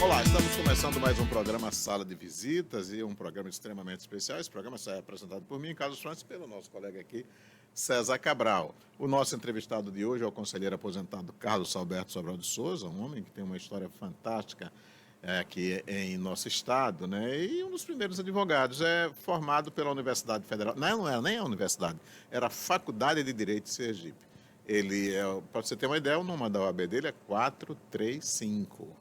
Olá, estamos começando mais um programa Sala de Visitas e um programa extremamente especial. Esse programa é apresentado por mim, Carlos Francis, e pelo nosso colega aqui, César Cabral. O nosso entrevistado de hoje é o conselheiro aposentado Carlos Alberto Sobral de Souza, um homem que tem uma história fantástica aqui em nosso estado, né? E um dos primeiros advogados, formado pela Universidade Federal. Não era nem a universidade, era a Faculdade de Direito de Sergipe. Ele, para você ter uma ideia, o número da OAB dele é 435.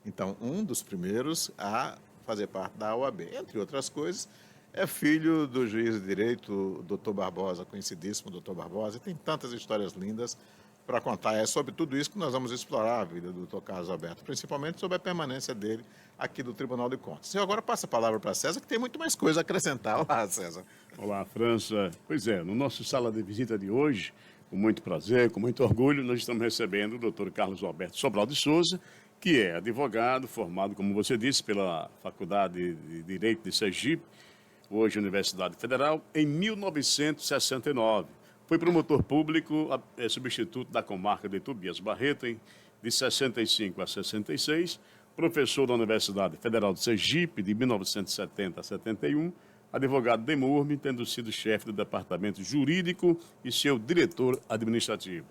Então, um dos primeiros a fazer parte da OAB, entre outras coisas, é filho do juiz de direito, doutor Barbosa, conhecidíssimo doutor Barbosa, e tem tantas histórias lindas para contar. É sobre tudo isso que nós vamos explorar a vida do doutor Carlos Alberto, principalmente sobre a permanência dele aqui do Tribunal de Contas. Eu agora passo a palavra para César, que tem muito mais coisa a acrescentar. Olá, César. Olá, França. Pois é, no nosso sala de visita de hoje, com muito prazer, com muito orgulho, nós estamos recebendo o doutor Carlos Alberto Sobral de Souza, que é advogado, formado, como você disse, pela Faculdade de Direito de Sergipe, hoje Universidade Federal, em 1969. Foi promotor público, substituto da comarca de Tobias Barreto, de 65 a 66, professor da Universidade Federal de Sergipe, de 1970 a 71, advogado de Murme, tendo sido chefe do departamento jurídico e seu diretor administrativo.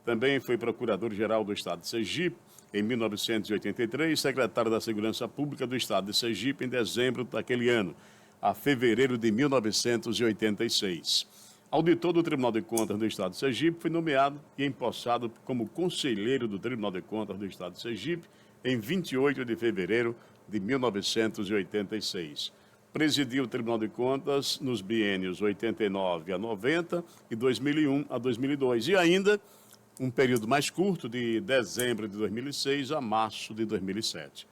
Também foi procurador-geral do Estado de Sergipe em 1983, secretário da Segurança Pública do Estado de Sergipe em dezembro daquele ano, a fevereiro de 1986. Auditor do Tribunal de Contas do Estado de Sergipe, foi nomeado e empossado como conselheiro do Tribunal de Contas do Estado de Sergipe em 28 de fevereiro de 1986. Presidiu o Tribunal de Contas nos biênios 89 a 90 e 2001 a 2002. E ainda um período mais curto, de dezembro de 2006 a março de 2007.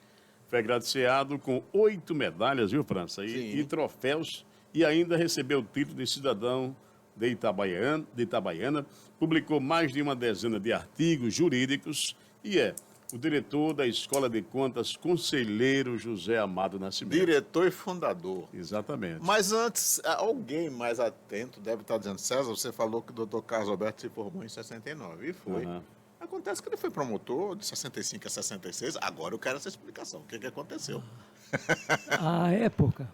Foi agraciado com 8 medalhas, viu, França? E troféus, e ainda recebeu o título de cidadão de Itabaiana, publicou mais de uma dezena de artigos jurídicos e é o diretor da Escola de Contas, Conselheiro José Amado Nascimento. Diretor e fundador. Exatamente. Mas antes, alguém mais atento deve estar dizendo, César, você falou que o doutor Carlos Alberto se formou em 69, e foi. Acontece que ele foi promotor de 65 a 66, agora eu quero essa explicação. O que aconteceu? À época,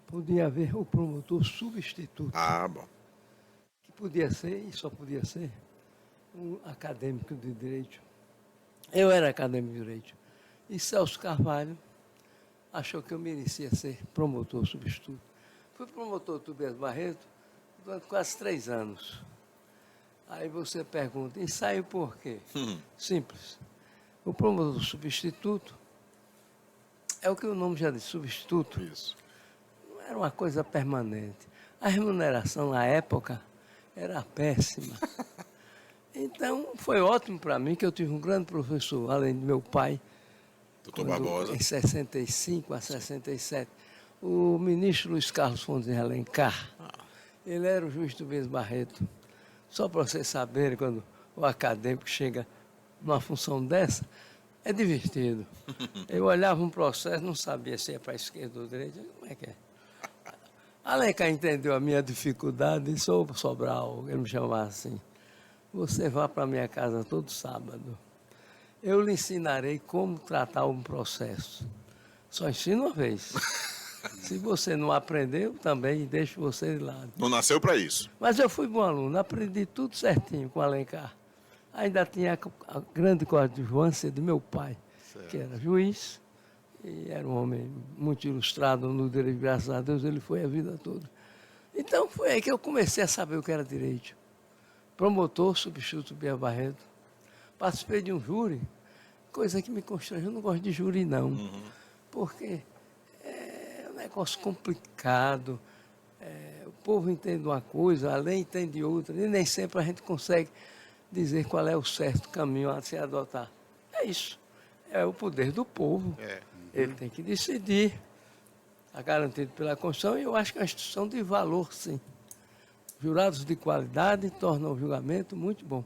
podia haver o promotor substituto. Ah, bom. Que podia ser, e só podia ser, um acadêmico de direito. Eu era acadêmico de direito. E Celso Carvalho achou que eu merecia ser promotor substituto. Fui promotor do Tobias Barreto durante quase 3 anos. Aí você pergunta, ensaio por quê? Simples. O promotor substituto é o que o nome já diz, substituto. Isso. Não era uma coisa permanente. A remuneração na época era péssima. Então, foi ótimo para mim que eu tive um grande professor, além do meu pai, Doutor Barbosa. Em 65 a 67, o ministro Luiz Carlos Fontes de Alencar. Ele era o juiz do Tobias Barreto. Só para vocês saberem, quando o acadêmico chega numa função dessa, é divertido. Eu olhava um processo, não sabia se ia para a esquerda ou direita, como é que é? Alencar entendeu a minha dificuldade e sou Sobral, ele me chamava assim. Você vá para a minha casa todo sábado. Eu lhe ensinarei como tratar um processo. Só ensino uma vez. Se você não aprendeu, também deixo você de lado. Não nasceu para isso. Mas eu fui bom aluno, aprendi tudo certinho com Alencar. Ainda tinha a grande coadjuvância de meu pai, que era juiz, e era um homem muito ilustrado no direito, graças a Deus, ele foi a vida toda. Então foi aí que eu comecei a saber o que era direito. Promotor, substituto Tobias Barreto. Participei de um júri, coisa que me constrangeu, eu não gosto de júri não, porque é um negócio complicado, o povo entende uma coisa, a lei entende outra, e nem sempre a gente consegue dizer qual é o certo caminho a se adotar. É isso, é o poder do povo, ele tem que decidir, está garantido pela Constituição, e eu acho que é uma instituição de valor, sim. Jurados de qualidade tornam o julgamento muito bom.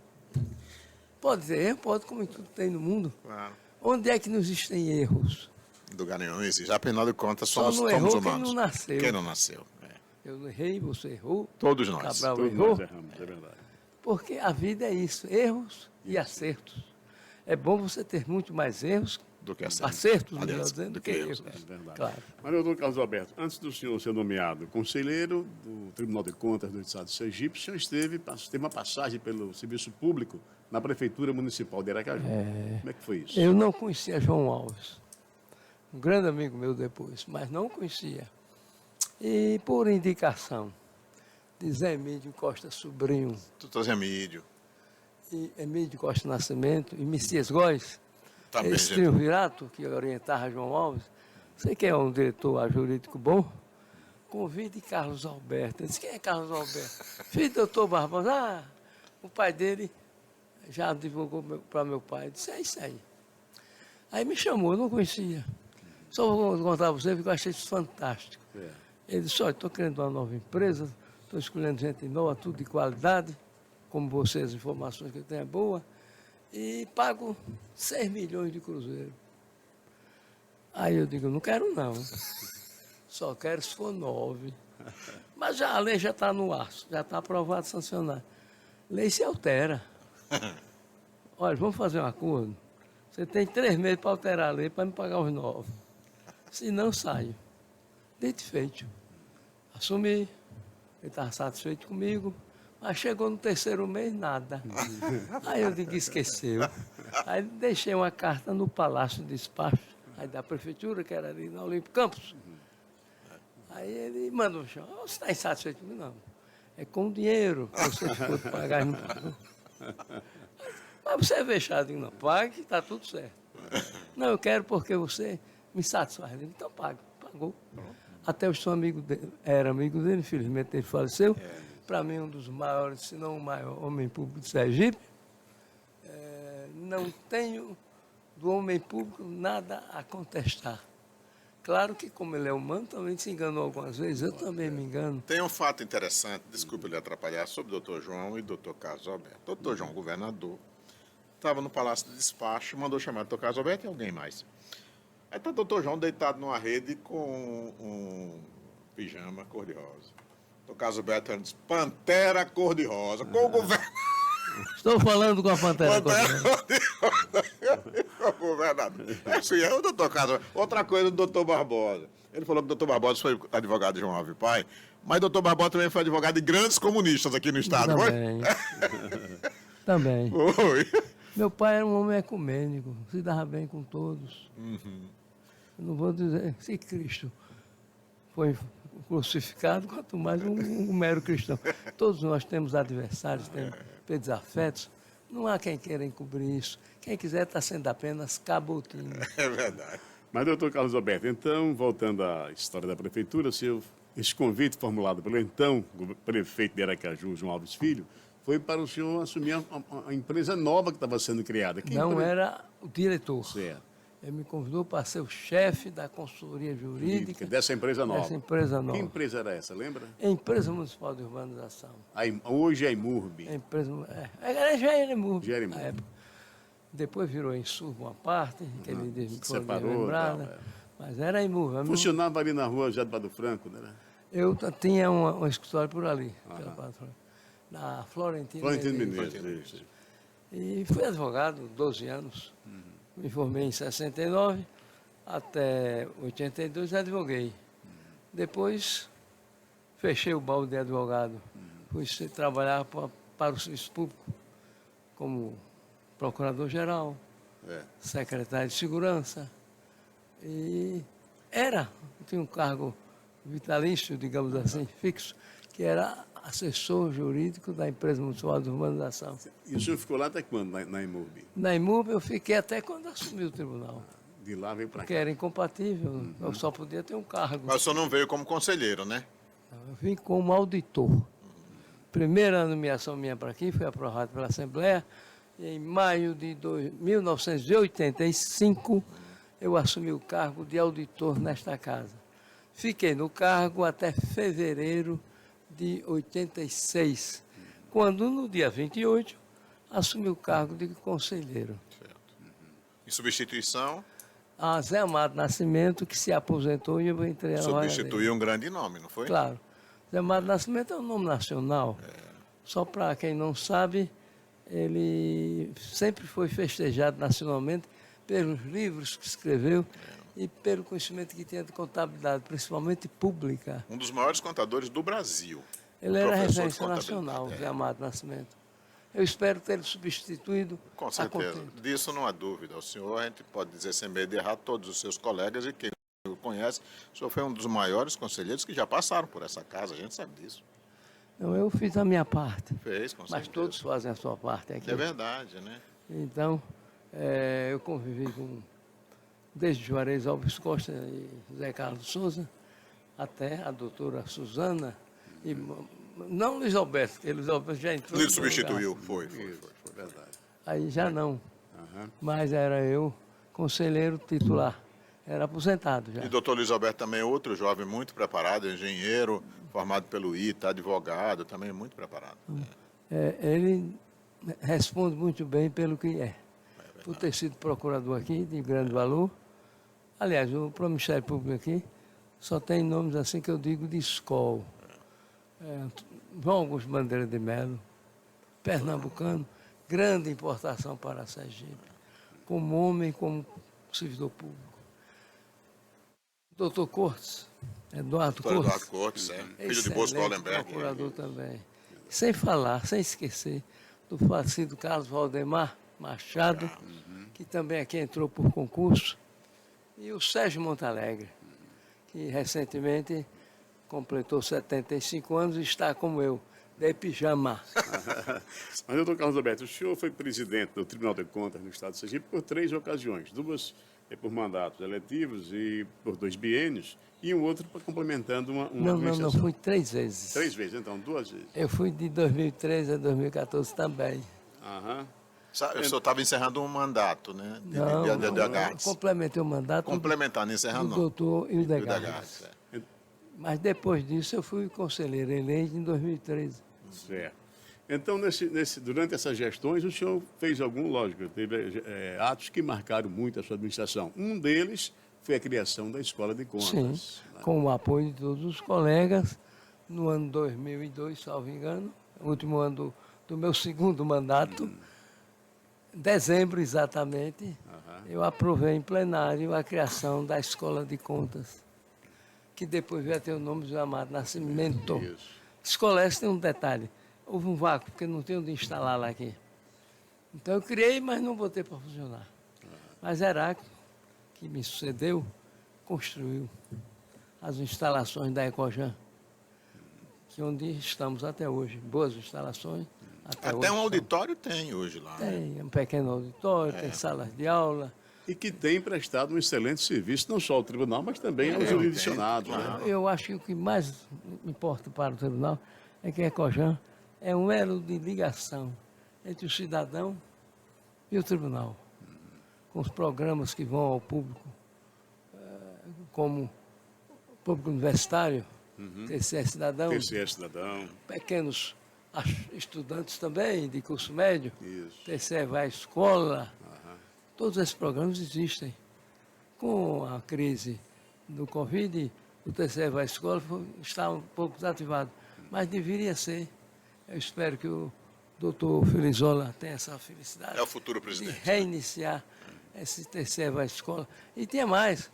Pode ter erro, pode, como tudo tem no mundo. Claro. Onde é que não existem erros? Lugar nenhum existe. Já afinal de contas, Só somos não errou humanos. quem não nasceu. Quem não nasceu. Eu errei, você errou. Todos nós. Cabral Todos errou. nós erramos, é verdade. Porque a vida é isso, erros e acertos. é bom você ter muito mais erros, Do que acertos. acertos, melhor Aliás, dizendo, do que erros, erros. né? Verdade. Claro. Mas, doutor Carlos Alberto, antes do senhor ser nomeado conselheiro do Tribunal de Contas do Estado de Sergipe, o senhor teve uma passagem pelo serviço público na Prefeitura Municipal de Aracaju. Como é que foi isso? Eu não conhecia João Alves, um grande amigo meu depois, mas não conhecia. E por indicação de Zé Emílio Costa Sobrinho, Doutor Zé Mídio. e Emílio Costa Nascimento e Messias Góes, Também, esse gente. triunvirato que orientava João Alves, você que é um diretor jurídico bom, convide Carlos Alberto. Ele disse, quem é Carlos Alberto? Filho do doutor Barbosa. Ah, o pai dele já divulgou para meu pai. Eu disse, é isso aí. Aí me chamou, eu não conhecia. Só vou contar a você porque eu achei isso fantástico. É. Ele disse, olha, estou querendo uma nova empresa, estou escolhendo gente nova, tudo de qualidade, como você, as informações que eu tenho é boa, e pago 6 milhões de cruzeiro. Aí eu digo, não quero não, só quero se for 9. Mas já, a lei já está no ar, já está aprovado, sancionado. Lei se altera. Olha, vamos fazer um acordo. Você tem 3 meses para alterar a lei para me pagar os 9. Se não, saio. Dito e feito. Assumi, ele estava satisfeito comigo, mas chegou no 3º mês, nada. Aí eu digo, esqueceu. Aí deixei uma carta no Palácio de Despacho, aí da Prefeitura, que era ali na Olímpio Campos. Aí ele mandou, você está insatisfeito comigo? Não. É com dinheiro, que você for pagar, não pagou. Mas você é vexado, eu digo, não, pague, está tudo certo. Não, eu quero porque você me satisfaz. Ele, então pague, pagou. Até eu sou amigo dele, era amigo dele, infelizmente ele faleceu. Para mim, um dos maiores, se não o maior homem público de Sergipe. Não tenho do homem público nada a contestar. Claro que, como ele é humano, também se enganou algumas vezes, eu também me engano. Tem um fato interessante, desculpe lhe atrapalhar, sobre o doutor João e o doutor Carlos Alberto. O doutor João, governador, estava no Palácio de Despacho, mandou chamar o doutor Carlos Alberto e alguém mais. Aí está o doutor João deitado numa rede com um pijama cor-de-rosa. O doutor Carlos Alberto disse, Pantera cor-de-rosa, com o governador. Estou falando com a Pantera. O governador. Isso é o doutor Carlos. Outra coisa do doutor Barbosa. Ele falou que o doutor Barbosa foi advogado de João Alves Pai, mas o doutor Barbosa também foi advogado de grandes comunistas aqui no estado, Também. Também. foi? Meu pai era um homem ecumênico, se dava bem com todos. Eu não vou dizer se Cristo foi crucificado, quanto mais um mero cristão. Todos nós temos adversários, temos desafetos. Não há quem queira encobrir isso. Quem quiser está sendo apenas cabotinho. É verdade. Mas, doutor Carlos Alberto, então, voltando à história da Prefeitura, esse convite formulado pelo então prefeito de Aracaju, João Alves Filho, foi para o senhor assumir a empresa nova que estava sendo criada. Não era o diretor. Certo. Ele me convidou para ser o chefe da consultoria jurídica Dessa empresa nova. dessa empresa nova. Que empresa era essa, lembra? É a Empresa Municipal de Urbanização. Hoje é a Imurb. A empresa, já era Imurb, Já era na Imurb. época. Depois virou Insurb uma parte, que ele disse que foi separou, lembrada, tal, mas era Imurb. Funcionava ali na rua Jade do Franco, né? Eu tinha um escritório por ali, pela patrona, na Florentino Florentino Menezes. Menezes. Isso. E fui advogado 12 anos. Me formei em 69, até 82 advoguei. Depois fechei o balde de advogado. Fui trabalhar para o serviço público, como procurador-geral, secretário de segurança. E tinha um cargo vitalício, digamos assim, fixo, que era assessor jurídico da Empresa Municipal de Urbanização. E o senhor ficou lá até quando, na Imurb? Na Imurb eu fiquei até quando assumi o tribunal, De lá veio para porque cá. era incompatível, eu só podia ter um cargo. Mas o senhor não veio como conselheiro, né? Eu vim como auditor. Primeira nomeação minha para aqui foi aprovada pela Assembleia. E em maio de 1985, eu assumi o cargo de auditor nesta casa. Fiquei no cargo até fevereiro de 86, quando no dia 28, assumi o cargo de conselheiro. Certo. Em substituição, A Zé Amado Nascimento, que se aposentou, e eu entrei na vaga dele. substituiu um grande nome, não foi? Claro. Zé Amado Nascimento é um nome nacional. Só para quem não sabe, ele sempre foi festejado nacionalmente pelos livros que escreveu e pelo conhecimento que tinha de contabilidade, principalmente pública. Um dos maiores contadores do Brasil. Ele era Professor de referência contabilidade, nacional, é. Zé Amado Nascimento. Eu espero ter substituído Com a certeza. contento. Disso não há dúvida. O senhor, a gente pode dizer sem medo de errar, todos os seus colegas e quem o conhece, o senhor foi um dos maiores conselheiros que já passaram por essa casa, a gente sabe disso. Então, eu fiz a minha parte, Fez, com mas certeza. todos fazem a sua parte aqui. É verdade, né? Então, eu convivi desde Juarez Alves Costa e Zé Carlos Souza, até a doutora Suzana, e não Luiz Alberto, porque Luiz Alberto já entrou. Ele no substituiu, lugar. foi Verdade. Aí já não, Aham. mas era eu, conselheiro titular, era aposentado já. E o doutor Luiz Alberto também é outro jovem muito preparado, engenheiro, formado pelo ITA, advogado, também muito preparado. Ele responde muito bem pelo que é. Por ter sido procurador aqui, de grande valor. Aliás, o Ministério Público aqui só tem nomes assim que eu digo de escola. João Augusto Bandeira de Melo, pernambucano, grande importação para a Sergipe, como homem, como servidor público. Doutor Cortes, Eduardo Doutor Cortes. Eduardo Cortes, filho de Excelente Bosco Hollenberg. procurador também. Sem falar, sem esquecer, do falecido Carlos Valdemar Machado, que também aqui entrou por concurso, e o Sérgio Montalegre, que recentemente completou 75 anos e está como eu, de pijama. Mas, doutor Carlos Alberto, o senhor foi presidente do Tribunal de Contas no Estado de Sergipe por 3 ocasiões. 2 por mandatos eletivos e por 2 biênios, e um outro complementando uma Não, administração. fui 3 vezes. 3 vezes, então, 2 vezes. Eu fui de 2013 a 2014 também. Aham. O senhor estava encerrando um mandato, né? Não, de eu Agartz. complementei o mandato Complementando, encerrando do não. doutor De Hildegard. Agartz, é. Mas depois disso eu fui conselheiro eleito em 2013. Certo. Então, durante essas gestões, o senhor fez lógico, teve atos que marcaram muito a sua administração. Um deles foi a criação da Escola de Contas. Sim, né? com o apoio de todos os colegas, no ano 2002, salvo engano, último ano do meu segundo mandato, dezembro exatamente, eu aprovei em plenário a criação da Escola de Contas, que depois veio a ter o nome do Amado Nascimento. Isso. Escola essa tem um detalhe, houve um vácuo, porque não tem onde instalá-la aqui. Então eu criei, mas não botei para funcionar. Mas Heráclito, que me sucedeu, construiu as instalações da Ecojan, que é onde estamos até hoje. Boas instalações. Até hoje um são. auditório tem hoje lá. né? Tem um pequeno auditório, tem salas de aula. E que tem prestado um excelente serviço, não só ao tribunal, mas também aos jurisdicionados. Né? Eu acho que o que mais importa para o tribunal é que a Ecojan é um elo de ligação entre o cidadão e o tribunal, com os programas que vão ao público, como o público universitário, TCE Cidadão, TCE Cidadão. pequenos estudantes também de curso médio, Isso. TCE vai à escola, todos esses programas existem. Com a crise do Covid, o TCE vai à escola está um pouco desativado, mas deveria ser. Eu espero que o doutor Felizola tenha essa felicidade É o futuro de presidente. reiniciar esse TCE vai à escola. E tinha mais.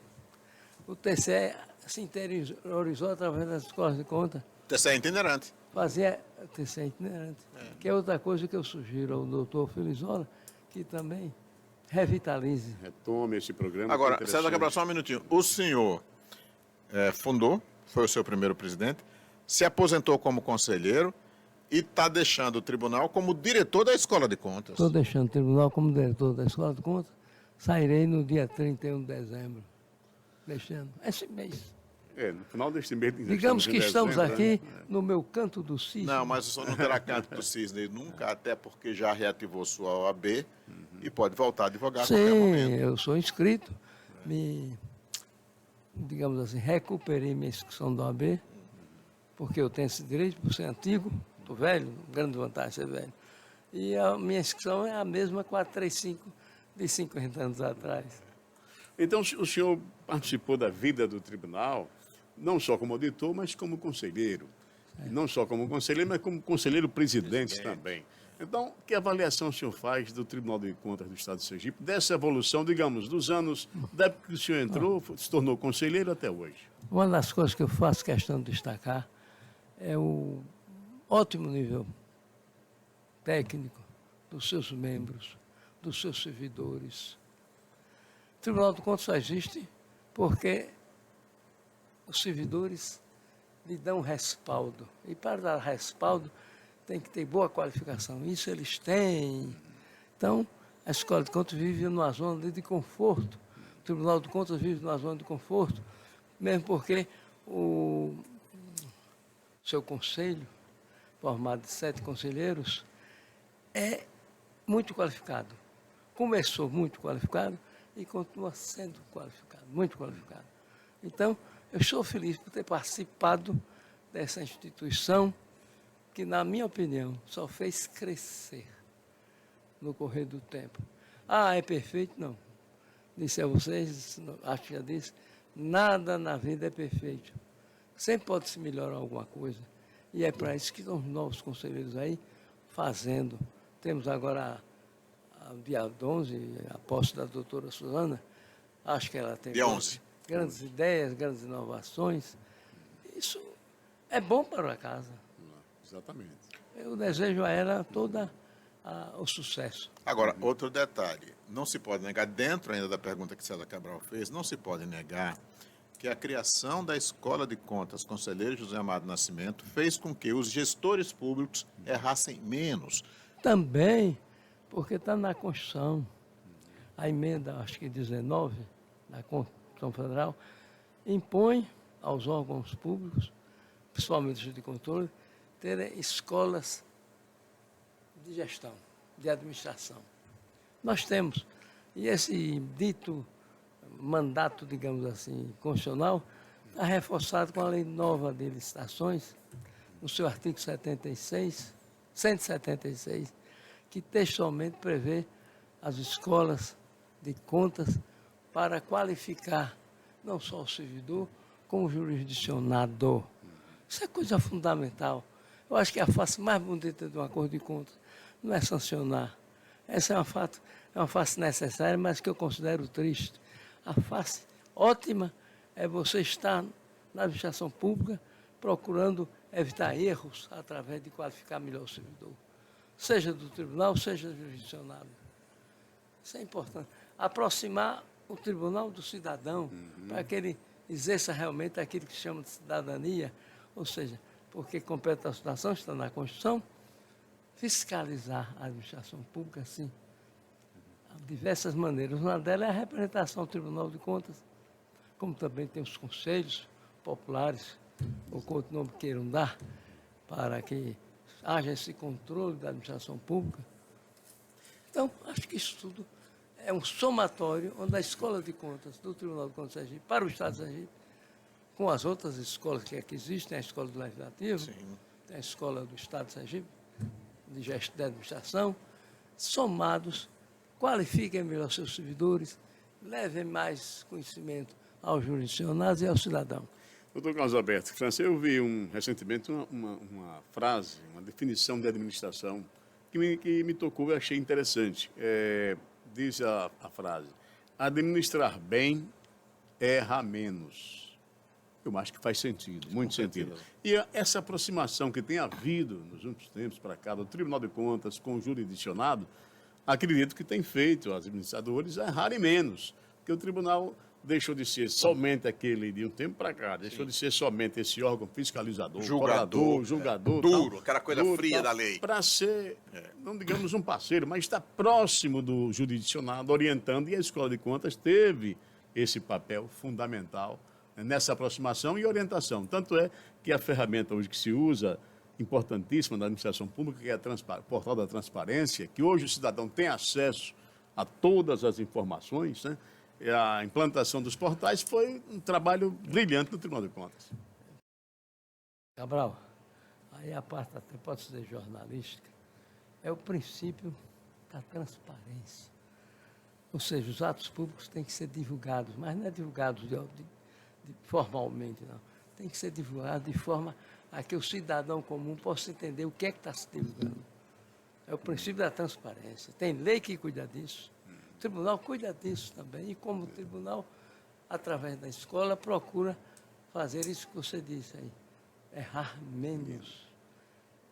O TCE se interiorizou através das escolas de conta, TCE é itinerante. fazia TCE itinerante, que é outra coisa que eu sugiro ao doutor Felizola, que também revitalize. Retome esse programa. Agora, que é César interessante. Cabral, só um minutinho. O senhor fundou, foi o seu primeiro presidente, se aposentou como conselheiro e está deixando o tribunal como diretor da Escola de Contas. Estou deixando o tribunal como diretor da Escola de Contas. Sairei no dia 31 de dezembro. Deixando. Esse mês. No final deste mês. Digamos que estamos dezembro, aqui né? no meu canto do cisne. Não, mas o senhor não terá canto do cisne nunca, até porque já reativou sua OAB e pode voltar a advogar a qualquer Sim, momento. eu sou inscrito. Digamos assim, recuperei minha inscrição da OAB, porque eu tenho esse direito por ser antigo, estou velho, grande vantagem ser velho. E a minha inscrição é a mesma 435 de 50 anos atrás. Então, o senhor participou da vida do tribunal, não só como auditor, mas como conselheiro. E não só como conselheiro, mas como conselheiro presidente também. Então, que avaliação o senhor faz do Tribunal de Contas do Estado de Sergipe, dessa evolução, digamos, dos anos, da época que o senhor entrou, se tornou conselheiro até hoje? Uma das coisas que eu faço questão de destacar é o ótimo nível técnico dos seus membros, dos seus servidores. O Tribunal de Contas só existe porque os servidores lhe dão respaldo. E para dar respaldo, tem que ter boa qualificação. Isso eles têm. Então, a Escola de Contas vive numa zona de conforto. O Tribunal de Contas vive numa zona de conforto, mesmo porque o seu conselho, formado de 7 conselheiros, é muito qualificado. Começou muito qualificado e continua sendo qualificado, muito qualificado. Então, eu estou feliz por ter participado dessa instituição que, na minha opinião, só fez crescer no correr do tempo. Ah, é perfeito? Não. Disse a vocês, acho que já disse, nada na vida é perfeito. Sempre pode se melhorar alguma coisa. E é para isso que estão os novos conselheiros aí fazendo. Temos agora, dia 11, a posse da doutora Suzana. Acho que ela tem Dia 11. Grandes ideias, grandes inovações. Isso é bom para a casa. Exatamente. Eu desejo a ela todo o sucesso. Agora, outro detalhe, não se pode negar, dentro ainda da pergunta que César Cabral fez, não se pode negar que a criação da Escola de Contas Conselheiro José Amado Nascimento fez com que os gestores públicos errassem menos. Também, porque está na Constituição, a emenda, acho que 19, da Constituição Federal, impõe aos órgãos públicos, principalmente os de controle, terem escolas de gestão, de administração. Nós temos, e esse dito mandato, digamos assim, constitucional, está reforçado com a Lei Nova de Licitações, no seu artigo 176, que textualmente prevê as escolas de contas para qualificar não só o servidor, como o jurisdicionado. Isso é coisa fundamental. Eu acho que a face mais bonita de um acordo de contas não é sancionar. Essa é uma face necessária, mas que eu considero triste. A face ótima é você estar na administração pública procurando evitar erros através de qualificar melhor o servidor, seja do tribunal, seja do jurisdicionado. Isso é importante. Aproximar o tribunal do cidadão, para que ele exerça realmente aquilo que se chama de cidadania, ou seja, porque compete à situação, está na Constituição, fiscalizar a administração pública, sim, de diversas maneiras. Uma delas é a representação do Tribunal de Contas, como também tem os conselhos populares, ou quanto nome queiram dar, para que haja esse controle da administração pública. Então, acho que isso tudo é um somatório onde a Escola de Contas do Tribunal de Contas de Sergipe, para o Estado de Sergipe, com as outras escolas que aqui existem, a Escola do Legislativo, tem a Escola do Estado de Sergipe, de administração, somados, qualifiquem melhor seus servidores, levem mais conhecimento aos jurisdicionados e ao cidadão. Doutor Carlos Alberto França, eu vi recentemente uma frase, uma definição de administração que me tocou e achei interessante. Diz a frase, administrar bem erra menos. Eu acho que faz sentido, muito sentido. E essa aproximação que tem havido nos últimos tempos para cá do Tribunal de Contas com o jurisdicionado, acredito que tem feito os administradores errarem menos, porque o tribunal deixou de ser somente aquele de um tempo para cá, deixou de ser somente esse órgão fiscalizador, julgador, duro, tal, aquela coisa duro, fria tal, da lei. para ser, não digamos um parceiro, mas está próximo do jurisdicionado, orientando, e a Escola de Contas teve esse papel fundamental nessa aproximação e orientação. Tanto é que a ferramenta hoje que se usa, importantíssima da administração pública, que é o portal da transparência, que hoje o cidadão tem acesso a todas as informações, né? E a implantação dos portais foi um trabalho brilhante do Tribunal de Contas. Cabral, aí a parte até pode ser jornalística, é o princípio da transparência. Ou seja, os atos públicos têm que ser divulgados, mas não é divulgados formalmente, não. Tem que ser divulgado de forma a que o cidadão comum possa entender o que é que está se divulgando. É o princípio da transparência. Tem lei que cuida disso. O tribunal cuida disso também. E como o tribunal, através da escola, procura fazer isso que você disse aí. Errar menos.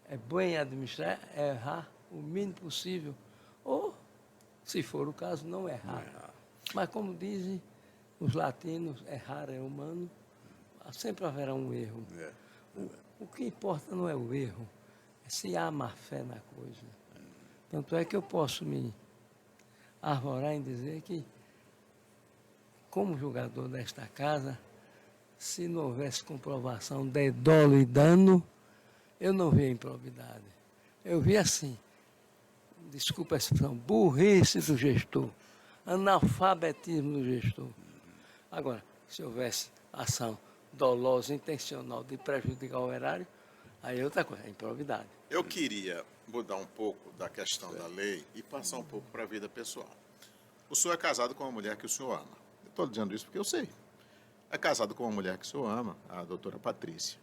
É bom em administrar, errar o mínimo possível. Ou, se for o caso, não errar. Mas como dizem os latinos, errar é humano, sempre haverá um erro. O que importa não é o erro, é se há má fé na coisa. Tanto é que eu posso me arvorar em dizer que, como jogador desta casa, se não houvesse comprovação de dolo e dano, eu não via improbidade. Eu via assim, desculpa a expressão, burrice do gestor, analfabetismo do gestor. Agora, se houvesse ação dolosa, intencional de prejudicar o erário, aí é outra coisa, é improbidade. Eu queria mudar um pouco da questão da lei e passar um pouco para a vida pessoal. O senhor é casado com uma mulher que o senhor ama. Eu estou dizendo isso porque eu sei. É casado com uma mulher que o senhor ama, a doutora Patrícia.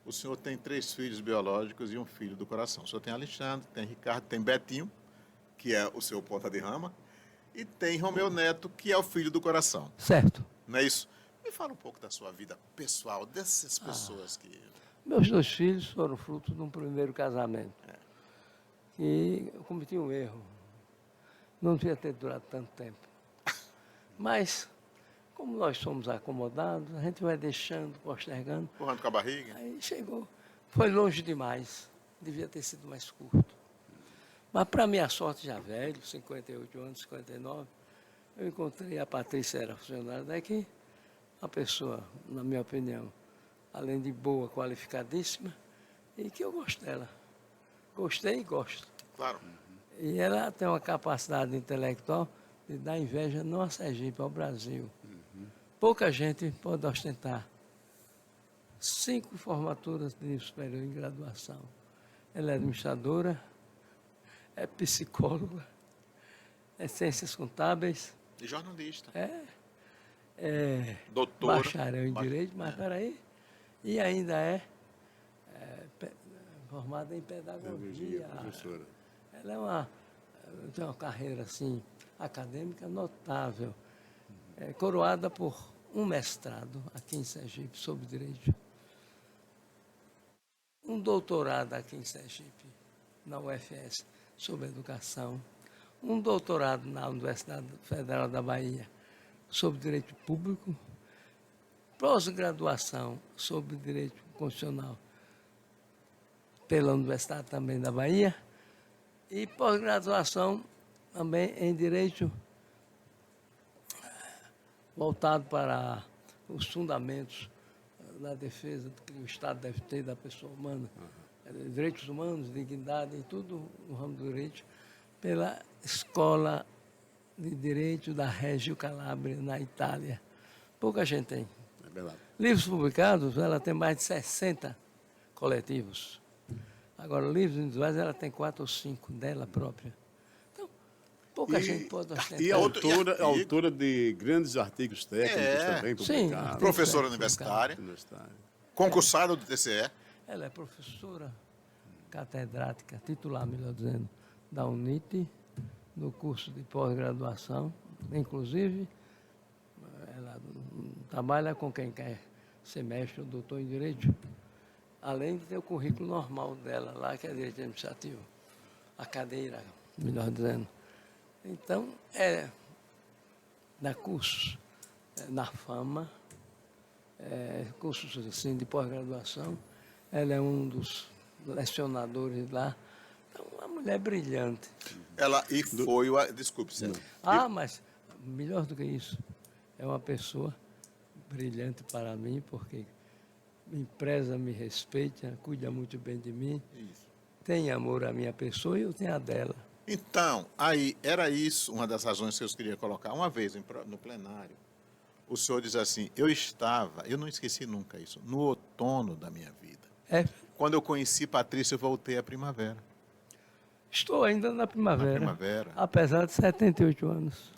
O senhor tem 3 filhos biológicos e um filho do coração. O senhor tem Alexandre, tem Ricardo, tem Betinho, que é o seu ponta de rama, e tem Romeu Neto, que é o filho do coração. Certo. Não é isso? Me fala um pouco da sua vida pessoal, dessas pessoas que... Meus 2 filhos foram fruto de um primeiro casamento. E eu cometi um erro. Não devia ter durado tanto tempo. Mas, como nós somos acomodados, a gente vai deixando, postergando. Empurrando com a barriga? Aí chegou. Foi longe demais. Devia ter sido mais curto. Mas, para minha sorte, já velho, 58 anos, 59, eu encontrei a Patrícia, era funcionária daqui, uma pessoa, na minha opinião, além de boa, qualificadíssima, e que eu gosto dela. Gostei e gosto. Claro. E ela tem uma capacidade intelectual de dar inveja não a Sergipe, ao Brasil. Pouca gente pode ostentar 5 formaturas de nível superior em graduação. Ela é administradora, é psicóloga, é ciências contábeis, E jornalista. é Doutora. bacharel em Direito, mas peraí, e ainda formada em pedagogia. Professora. Ela tem uma carreira assim, acadêmica notável, coroada por um mestrado aqui em Sergipe sobre Direito, um doutorado aqui em Sergipe, na UFS, sobre Educação, um doutorado na Universidade Federal da Bahia sobre Direito Público, pós-graduação sobre Direito Constitucional pela Universidade também da Bahia e pós-graduação também em Direito voltado para os fundamentos da defesa que o Estado deve ter da pessoa humana, direitos humanos, dignidade, e tudo no ramo do direito, pela Escola de Direito da Reggio Calabria, na Itália. Pouca gente tem. É verdade. Livros publicados, ela tem mais de 60 coletivos. Agora, livros individuais, ela tem 4 ou 5 dela própria. Então, pouca gente pode ostentar. E autora de grandes artigos técnicos também publicados. Sim, Professora universitária, concursada do TCE. Ela é professora catedrática, titular, melhor dizendo, da UNIT, no curso de pós-graduação. Inclusive, ela trabalha com quem quer ser mestre ou doutor em Direito, além de ter o currículo normal dela lá, que é Direito Administrativo, a cadeira, melhor dizendo. Então, dá cursos na Fama, cursos assim, de pós-graduação. Ela é um dos lecionadores lá. Então, uma mulher brilhante. Ela foi desculpe, Sérgio. Mas melhor do que isso, é uma pessoa brilhante para mim, porque me preza, me respeita, cuida muito bem de mim, tem amor à minha pessoa e eu tenho a dela. Então, aí, era isso uma das razões que eu queria colocar. Uma vez no plenário, o senhor diz assim, eu não esqueci nunca isso, no outono da minha vida. Quando eu conheci Patrícia, eu voltei à primavera. Estou ainda na primavera. Na primavera. Apesar de 78 anos.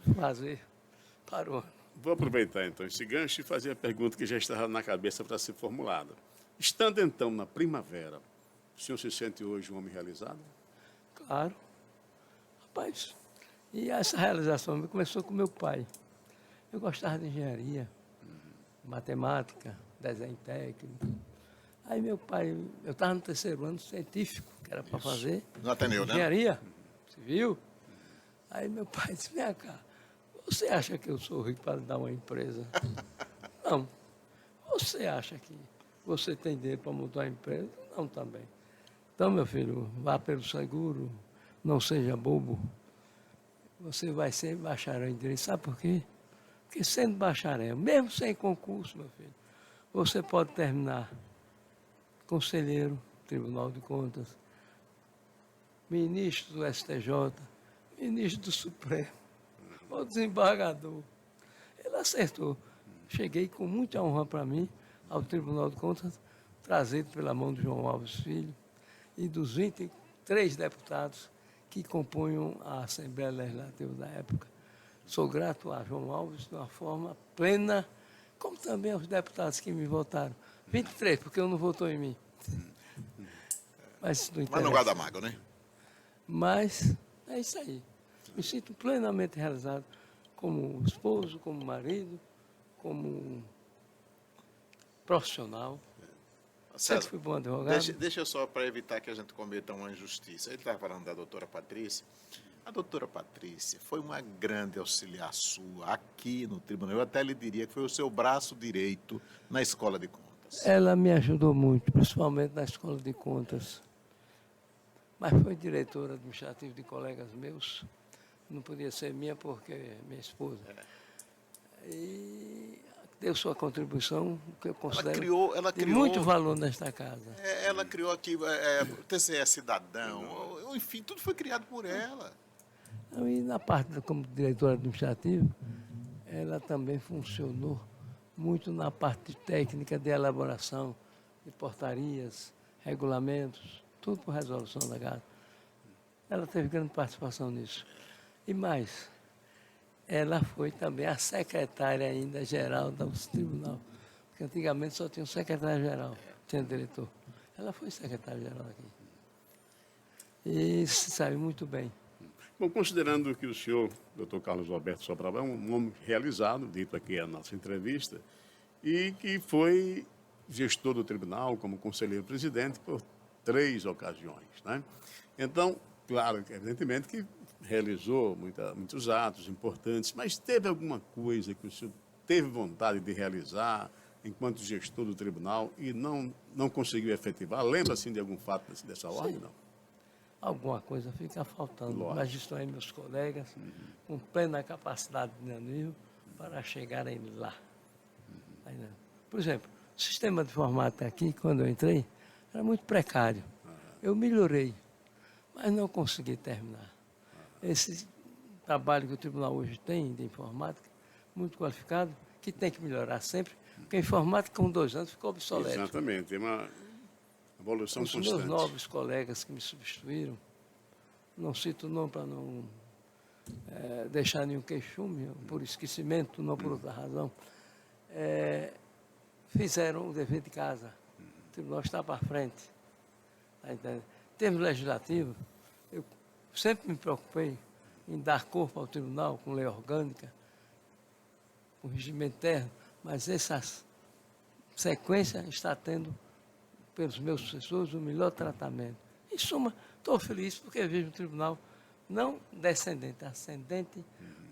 Parou. Vou aproveitar então esse gancho e fazer a pergunta que já estava na cabeça para ser formulada. Estando então na primavera, o senhor se sente hoje um homem realizado? Claro. Rapaz, e essa realização começou com meu pai. Eu gostava de engenharia, matemática, desenho técnico. Aí meu pai, eu estava no terceiro ano científico, que era para fazer No Ateneu, né? engenharia civil. Aí meu pai disse, vem cá, você acha que eu sou rico para dar uma empresa? Não. Você acha que você tem dinheiro para montar uma empresa? Não também. Então, meu filho, vá pelo seguro, não seja bobo. Você vai ser bacharel em direito. Sabe por quê? Porque sendo bacharel, mesmo sem concurso, meu filho, você pode terminar conselheiro, Tribunal de Contas, ministro do STJ, ministro do Supremo, ou desembargador. Ele acertou. Cheguei com muita honra para mim ao Tribunal de Contas, trazido pela mão de João Alves Filho e dos 23 deputados que compunham a Assembleia Legislativa da época. Sou grato a João Alves de uma forma plena, como também aos deputados que me votaram. 23, porque eu não votou em mim. Mas não guarda mágoa, né? Mas é isso aí. Me sinto plenamente realizado como esposo, como marido, como profissional. César, Sempre fui bom advogado. deixa eu só, para evitar que a gente cometa uma injustiça. Ele estava falando da doutora Patrícia. A doutora Patrícia foi uma grande auxiliar sua aqui no tribunal. Eu até lhe diria que foi o seu braço direito na Escola de Contas. Ela me ajudou muito, principalmente na Escola de Contas. Mas foi diretora administrativa de colegas meus. Não podia ser minha porque é minha esposa. E deu sua contribuição, que eu considero Ela de criou muito valor nesta casa. Ela criou aqui o TCE Cidadão, enfim, tudo foi criado por ela. E na parte como diretora administrativa, ela também funcionou muito na parte técnica de elaboração de portarias, regulamentos, tudo por resolução da casa. Ela teve grande participação nisso. E mais, ela foi também a secretária ainda geral do tribunal, porque antigamente só tinha um secretário-geral, tinha diretor. Ela foi secretária-geral aqui. E se sabe muito bem. Bom, considerando que o senhor, doutor Carlos Alberto Sobral, é um homem realizado, dito aqui na nossa entrevista, e que foi gestor do tribunal como conselheiro-presidente por 3 ocasiões, né? Então, claro, evidentemente que realizou muitos atos importantes, mas teve alguma coisa que o senhor teve vontade de realizar enquanto gestor do tribunal e não conseguiu efetivar? Lembra, assim, de algum fato dessa ordem, Sim. não? Alguma coisa fica faltando, Lógico. mas estou aí meus colegas com plena capacidade de nível para chegarem lá. Aí, né? Por exemplo, o sistema de informática aqui, quando eu entrei, era muito precário. Eu melhorei, mas não consegui terminar. Esse trabalho que o tribunal hoje tem de informática, muito qualificado, que tem que melhorar sempre, porque a informática com 2 anos ficou obsoleta. Exatamente, tem uma evolução Os constante. meus novos colegas que me substituíram, não cito o nome para não deixar nenhum queixume, por esquecimento, não por outra razão, fizeram o dever de casa. O tribunal está para frente. Tá entendendo? Em termos legislativos, eu sempre me preocupei em dar corpo ao tribunal com lei orgânica, com regimento interno, mas essa sequência está tendo, pelos meus sucessores, o melhor tratamento. Em suma, estou feliz porque vejo um tribunal não descendente, ascendente,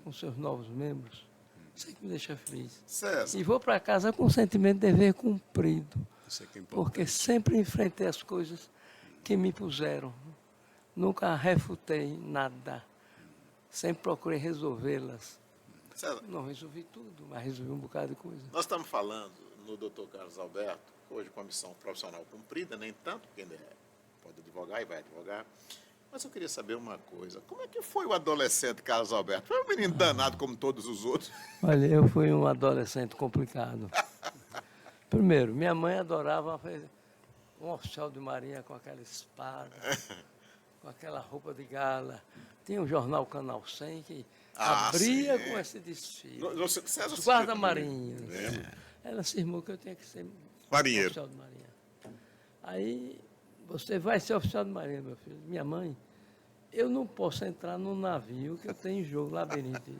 com seus novos membros. Isso é que me deixa feliz. César, E vou para casa com o sentimento de dever cumprido, Isso é que é importante. porque sempre enfrentei as coisas que me puseram. Nunca refutei nada. Sempre procurei resolvê-las. César, Não resolvi tudo, mas resolvi um bocado de coisa. nós estamos falando no doutor Carlos Alberto, hoje com a missão profissional cumprida, nem tanto, porque ele pode advogar e vai advogar. Mas eu queria saber uma coisa. Como é que foi o adolescente Carlos Alberto? Foi um menino danado como todos os outros. Olha, eu fui um adolescente complicado. Primeiro, minha mãe adorava fazer um oficial de marinha com aquela espada, com aquela roupa de gala. Tinha um jornal Canal 100 que abria sim. com esse desfile. César, Os guarda-marinhos. É. Ela cismou que eu tinha que ser Marinheiro. oficial de marinha. Aí, você vai ser oficial de marinha, meu filho. Minha mãe eu não posso entrar no navio que eu tenho jogo labiríntico.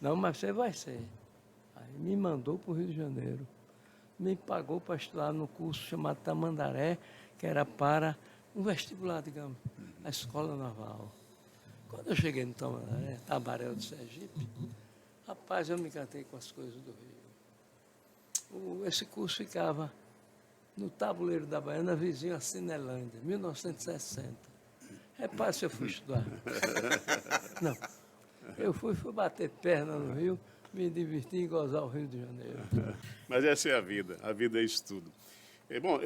Não, mas você vai ser. Aí me mandou para o Rio de Janeiro. Me pagou para estudar no curso chamado Tamandaré, que era para um vestibular, digamos, a Escola Naval. Quando eu cheguei no Tamandaré, Tabaréu de Sergipe, rapaz, eu me encantei com as coisas do Rio. Esse curso ficava no Tabuleiro da Baiana, vizinho a Cinelândia, 1960. Repare se eu fui estudar. Não. Eu fui bater perna no Rio, me divertir e gozar o Rio de Janeiro. Mas essa é a vida é isso tudo. Bom,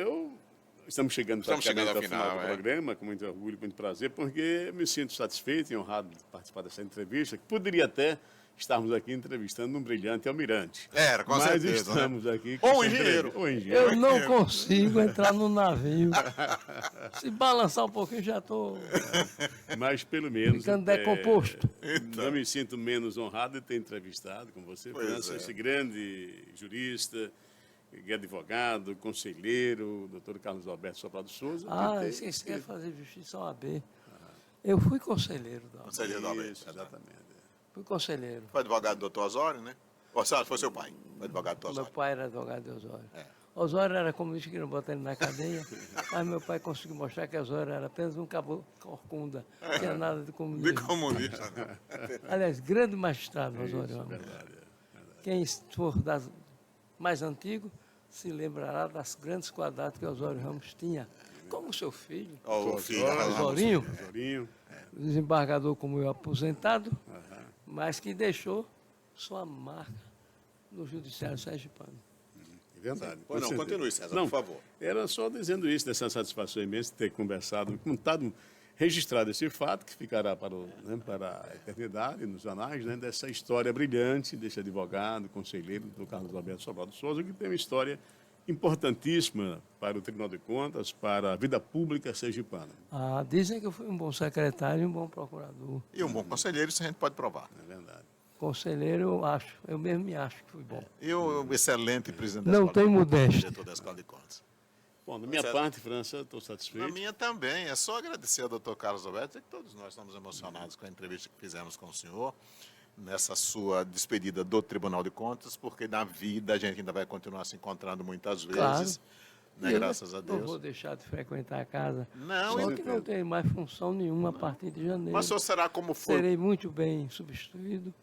estamos chegando praticamente ao final do programa, com muito orgulho, com muito prazer, porque me sinto satisfeito e honrado de participar dessa entrevista, que poderia até estarmos aqui entrevistando um brilhante almirante. Era, com certeza. Mas estamos aqui... Ou um engenheiro. Eu não consigo entrar no navio. Se balançar um pouquinho, já estou... Mas pelo menos... ficando decomposto. Não me sinto menos honrado de ter entrevistado com você, França, esse grande jurista, advogado, conselheiro, doutor Carlos Alberto Sobral de Souza. Esqueci de fazer justiça ao AB. Eu fui conselheiro da AB. Conselheiro da AB, exatamente. Fui conselheiro. Foi advogado do doutor Osório, né? Ou seja, foi seu pai, foi advogado do Osório. Meu pai era advogado de Osório. Osório era comunista, que não botar ele na cadeia, mas meu pai conseguiu mostrar que Osório era apenas um caboclo corcunda, não tinha nada de comunismo. De comunista, né? Aliás, grande magistrado Osório. Verdade. Quem for mais antigo se lembrará das grandes quadradas que Osório Ramos tinha, como seu filho, O filho, Osorinho, Osorinho. desembargador como eu, aposentado, mas que deixou sua marca no judiciário sergipano. É verdade. Pois não, continue, César, por favor. Era só dizendo isso, dessa satisfação imensa de ter conversado, contado, registrado esse fato, que ficará para a eternidade, nos anais, né, dessa história brilhante desse advogado, conselheiro, do Carlos Alberto Sobral de Souza, que tem uma história importantíssima para o Tribunal de Contas, para a vida pública sergipana. Dizem que eu fui um bom secretário e um bom procurador. E um bom conselheiro, isso a gente pode provar. É verdade. Conselheiro, eu mesmo me acho que fui bom. E o excelente presidente da Escola de Contas. Não tem modéstia. Diretor da Escola de Contas. Bom, da minha parte, França, estou satisfeito. Na minha também. É só agradecer ao doutor Carlos Alberto, que todos nós estamos emocionados com a entrevista que fizemos com o senhor, nessa sua despedida do Tribunal de Contas, porque na vida a gente ainda vai continuar se encontrando muitas vezes, né, graças a Deus. Não vou deixar de frequentar a casa, não, só que não tem mais função nenhuma a partir de janeiro. Mas o senhor será como foi? Serei muito bem substituído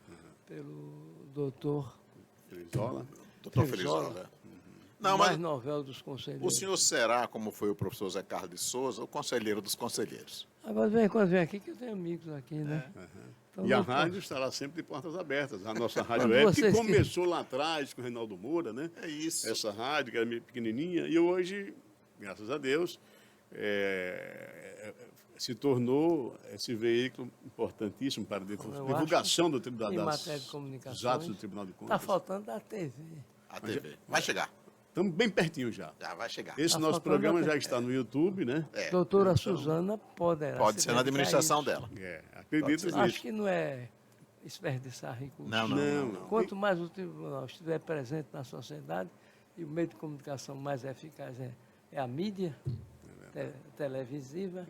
pelo doutor Felizola. Doutor Felizola. Não, mais novel dos conselheiros. O senhor será, como foi o professor Zé Carlos de Souza, o conselheiro dos conselheiros. Agora, quando vem aqui, que eu tenho amigos aqui, né? Então, e a rádio estará sempre de portas abertas. A nossa rádio web, que começou lá atrás com o Reinaldo Moura, né? É isso. Essa rádio, que era meio pequenininha, e hoje, graças a Deus, se tornou esse veículo importantíssimo para a divulgação do Tribunal dos atos do Tribunal de Contas. Está faltando a TV. A TV. Vai chegar. Estamos bem pertinho já. Já vai chegar. Esse nosso programa já está no YouTube, né? Doutora Suzana poderá. Pode ser na administração dela. Acredito nisso. Acho que não é desperdiçar recursos. Não. Quanto mais o tribunal estiver presente na sociedade, e o meio de comunicação mais eficaz é a mídia televisiva,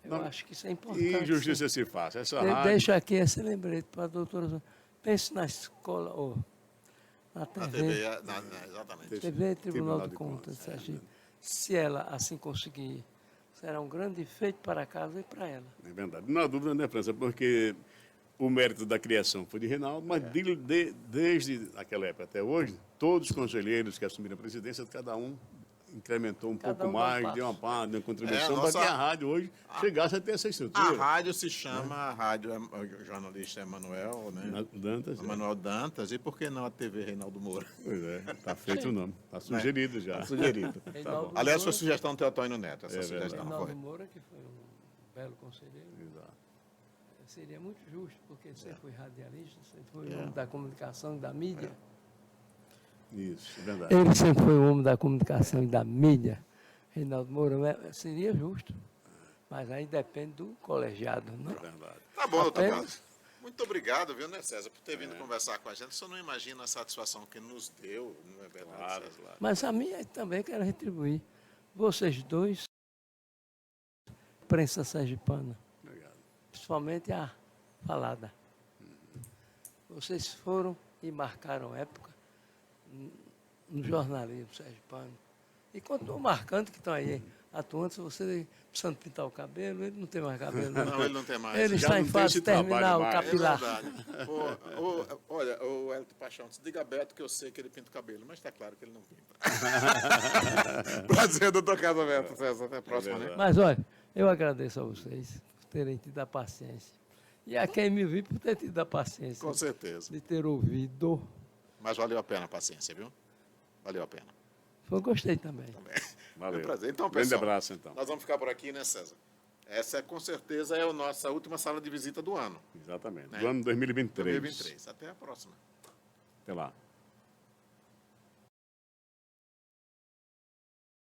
eu acho que isso é importante. E injustiça se faz. Essa rádio... Deixo aqui esse lembrete para a doutora Suzana. Pense na escola... Na TV, exatamente. TV Tribunal de Contas, se ela assim conseguir, será um grande feito para a casa e para ela. É verdade. Não há dúvida, né, França? Porque o mérito da criação foi de Reinaldo, mas desde aquela época até hoje, todos os conselheiros que assumiram a presidência, cada um incrementou um pouco mais, deu uma parte, deu uma contribuição para que a rádio hoje chegasse a ter essa estrutura. A rádio se chama, o jornalista Emanuel, né? Dantas. Emanuel Dantas, e por que não a TV Reinaldo Moura? Pois está feito o nome, está sugerido já. Está sugerido. Tá bom. Aliás, foi sugestão do Teotônio Neto, essa sugestão. Reinaldo Moura, que foi um belo conselheiro. Exato. Seria muito justo, porque você foi radialista, você foi o homem da comunicação e da mídia. Isso, é verdade. Ele sempre foi o homem da comunicação e da mídia. Reinaldo Moura, seria justo. Mas aí depende do colegiado, não? É verdade. Tá bom, doutor Carlos. Muito obrigado, viu, né, César, por ter vindo conversar com a gente. O senhor não imagina a satisfação que nos deu, não é verdade, César? Claro. Mas a minha também quero retribuir. Vocês dois, imprensa sergipana. principalmente a falada. Vocês foram e marcaram época no jornalismo sergipano. E continuam marcando que estão aí atuando. Se você precisando pintar o cabelo, ele não tem mais cabelo. Não, ele não tem mais. Ele Já está não em tem fase esse trabalho terminal, mais. É capilar. verdade. Olha, o Hélio Paixão, diga a Beto que eu sei que ele pinta o cabelo, mas está claro que ele não pinta. Prazer, doutor Carlos Alberto. César, até a próxima, né? Mas olha, eu agradeço a vocês por terem tido a paciência. E a quem me viu por ter tido a paciência Com certeza. de ter ouvido. Mas valeu a pena a paciência, viu? Valeu a pena. Eu gostei também. Também. Valeu. Foi um prazer. Então, Grande pessoal, abraço, então. nós vamos ficar por aqui, né, César? Essa, com certeza, é a nossa última sala de visita do ano. Exatamente. Né? Do ano 2023. 2023. Até a próxima. Até lá.